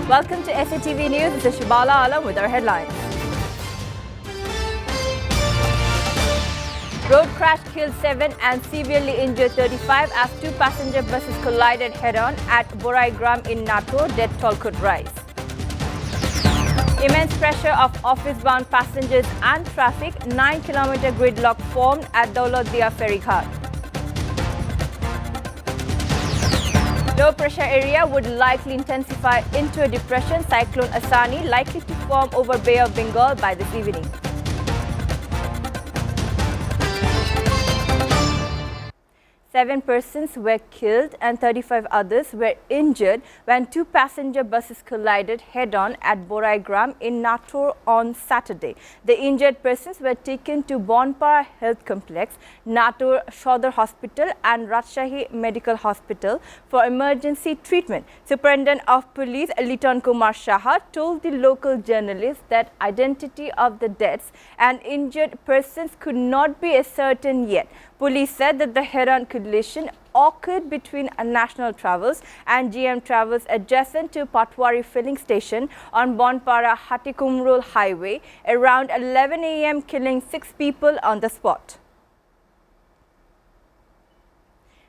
Welcome to SATV News. This is Shibala Alam with our headlines. Road crash killed 7 and severely injured 35 as two passenger buses collided head-on at Boraigram in Nator. Death toll could rise. Immense pressure of office-bound passengers and traffic. 9-kilometer gridlock formed at Daulotdia ferry ghat. Low pressure area would likely intensify into a depression. Cyclone Asani likely to form over Bay of Bengal by this evening. Seven persons were killed and 35 others were injured when two passenger buses collided head-on at Boraigram in Nator on Saturday. The injured persons were taken to Bonpara Health Complex, Nator Shodor Hospital and Rajshahi Medical Hospital for emergency treatment. Superintendent of Police Liton Kumar Shaha told the local journalists that identity of the deaths and injured persons could not be ascertained yet. Police said that the head-on collision occurred between National Travels and GM Travels adjacent to Patwari filling station on Bonpara Hatikumrul Highway around 11 a.m., killing 6 people on the spot.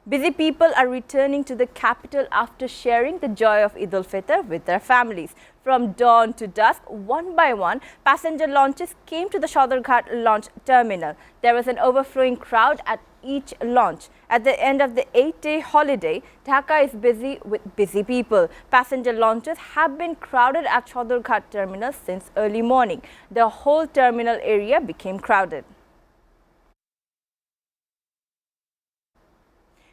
Busy people are returning to the capital after sharing the joy of Eid al-Fitr with their families. From dawn to dusk, one by one, passenger launches came to the Shodor Ghat launch terminal. There was an overflowing crowd at each launch. At the end of the 8-day holiday, Dhaka is busy with busy people. Passenger launches have been crowded at Shodor Ghat terminal since early morning. The whole terminal area became crowded.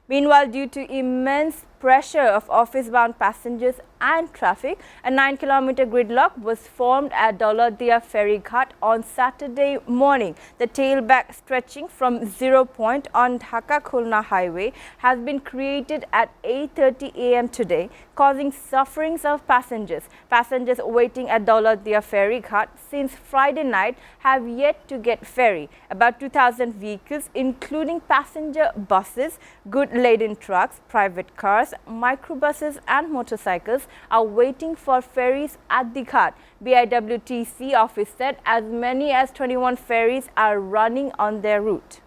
Meanwhile, due to immense pressure of office-bound passengers and traffic, a 9-kilometer gridlock was formed at Daulotdia ferry ghat on Saturday morning. The tailback stretching from 0 point on Dhaka-Khulna highway has been created at 8:30 a.m. today, causing sufferings of passengers. Passengers waiting at Daulotdia ferry ghat since Friday night have yet to get ferry. About 2,000 vehicles, including passenger buses, goods-laden trucks, private cars, microbuses and motorcycles are waiting for ferries at the ghat. BIWTC office said as many as 21 ferries are running on their route.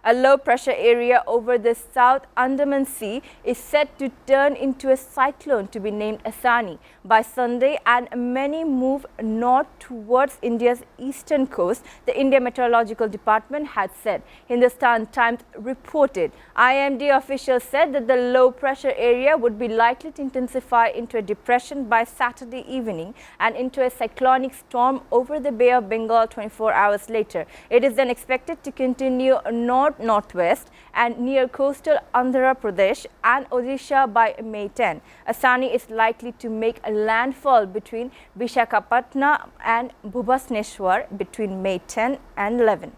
A low-pressure area over the South Andaman Sea is set to turn into a cyclone to be named Asani by Sunday, and many move north towards India's eastern coast, the India Meteorological Department had said. Hindustan Times reported. IMD officials said that the low-pressure area would be likely to intensify into a depression by Saturday evening and into a cyclonic storm over the Bay of Bengal 24 hours later. It is then expected to continue northwest and near coastal Andhra Pradesh and Odisha by May 10. Asani is likely to make a landfall between Vishakhapatnam and Bhubaneswar between May 10 and 11.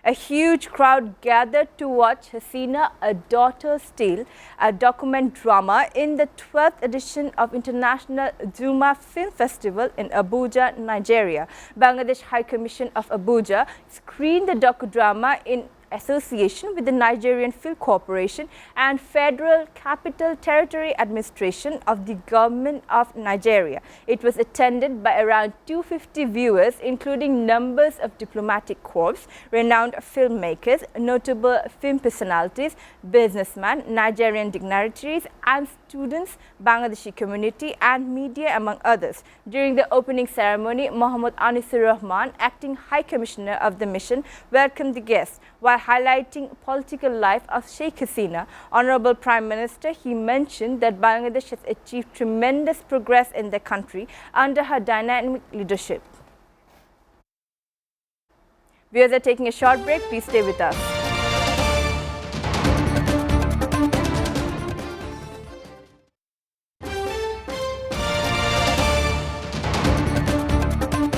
A huge crowd gathered to watch Hasina, A Daughter's Tale, a document drama in the 12th edition of International Zuma Film Festival in Abuja, Nigeria. Bangladesh High Commission of Abuja screened the docudrama in association with the Nigerian Film Corporation and Federal Capital Territory Administration of the Government of Nigeria. It was attended by around 250 viewers, including numbers of diplomatic corps, renowned filmmakers, notable film personalities, businessmen, Nigerian dignitaries and students, Bangladeshi community and media, among others. During the opening ceremony, Mohammad Anisur Rahman, acting High Commissioner of the mission, welcomed the guests. While highlighting political life of Sheikh Hasina, Honorable Prime Minister, he mentioned that Bangladesh has achieved tremendous progress in the country under her dynamic leadership. Viewers are taking a short break. Please stay with us.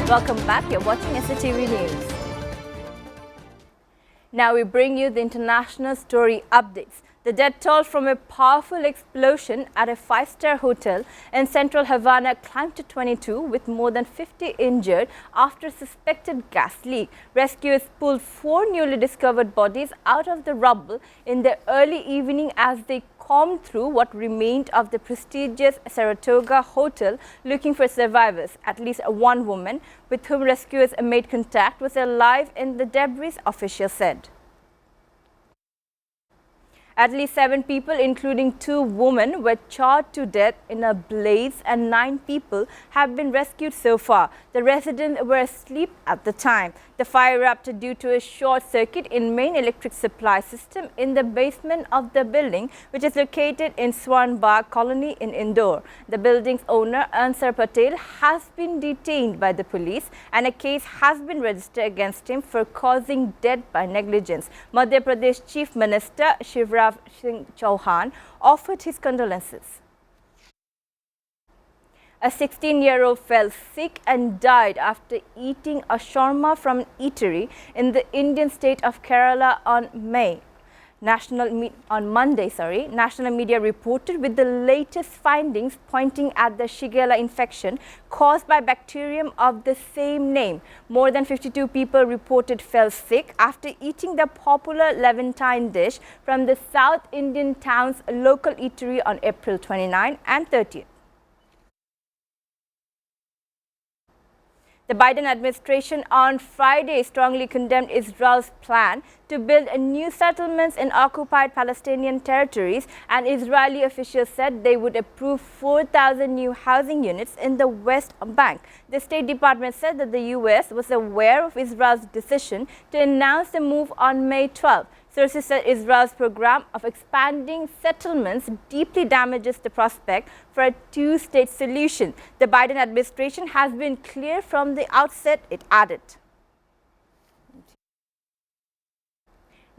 Welcome back. You're watching SATV News. Now we bring you the international story updates. The death toll from a powerful explosion at a five-star hotel in central Havana climbed to 22, with more than 50 injured after a suspected gas leak. Rescuers pulled 4 newly discovered bodies out of the rubble in the early evening as they combed through what remained of the prestigious Saratoga hotel looking for survivors. At least one woman with whom rescuers made contact was alive in the debris, officials said. At least 7 people, including 2 women, were charred to death in a blaze and 9 people have been rescued so far. The residents were asleep at the time. The fire erupted due to a short circuit in main electric supply system in the basement of the building, which is located in Swan Bagh colony in Indore. The building's owner, Ansar Patel, has been detained by the police and a case has been registered against him for causing death by negligence. Madhya Pradesh Chief Minister Shivraj Singh Chauhan offered his condolences. A 16-year-old fell sick and died after eating a shawarma from an eatery in the Indian state of Kerala on Monday. National media reported, with the latest findings pointing at the Shigella infection caused by bacterium of the same name. More than 52 people reported fell sick after eating the popular Levantine dish from the South Indian town's local eatery on April 29 and 30th. The Biden administration on Friday strongly condemned Israel's plan to build new settlements in occupied Palestinian territories, and Israeli officials said they would approve 4,000 new housing units in the West Bank. The State Department said that the U.S. was aware of Israel's decision to announce the move on May 12. Sources said Israel's program of expanding settlements deeply damages the prospect for a two-state solution. The Biden administration has been clear from the outset, it added.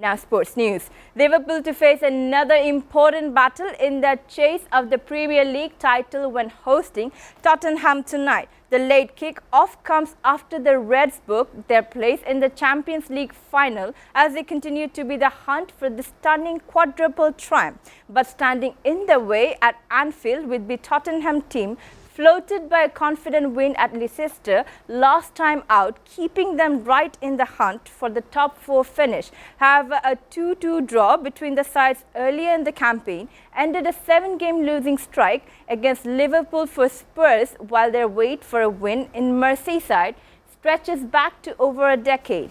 Now sports news. Liverpool to face another important battle in the chase of the Premier League title when hosting Tottenham tonight. The late kick-off comes after the Reds booked their place in the Champions League final as they continue to be the hunt for the stunning quadruple triumph. But standing in the way at Anfield would be Tottenham team, floated by a confident win at Leicester last time out, keeping them right in the hunt for the top 4 finish. However, a 2-2 draw between the sides earlier in the campaign ended a 7-game losing streak against Liverpool for Spurs, while their wait for a win in Merseyside stretches back to over a decade.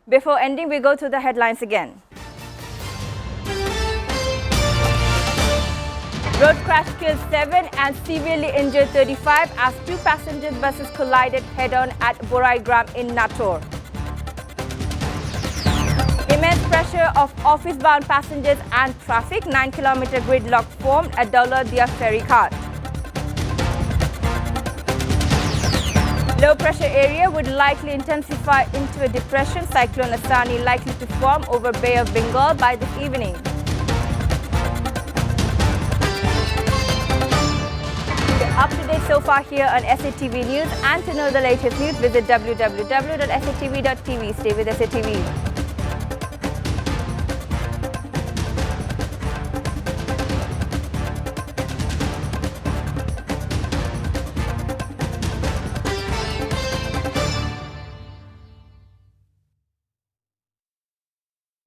Before ending, we go to the headlines again. Road crash killed 7 and severely injured 35 as 2 passenger buses collided head-on at Boraigram in Nator. Immense pressure of office-bound passengers and traffic. 9-kilometer gridlock formed at Daulatdia ferry ghat. Low pressure area would likely intensify into a depression. Cyclone Asani likely to form over Bay of Bengal by this evening. Up to date so far here on SATV News, and to know the latest news, visit www.satv.tv. Stay with SATV.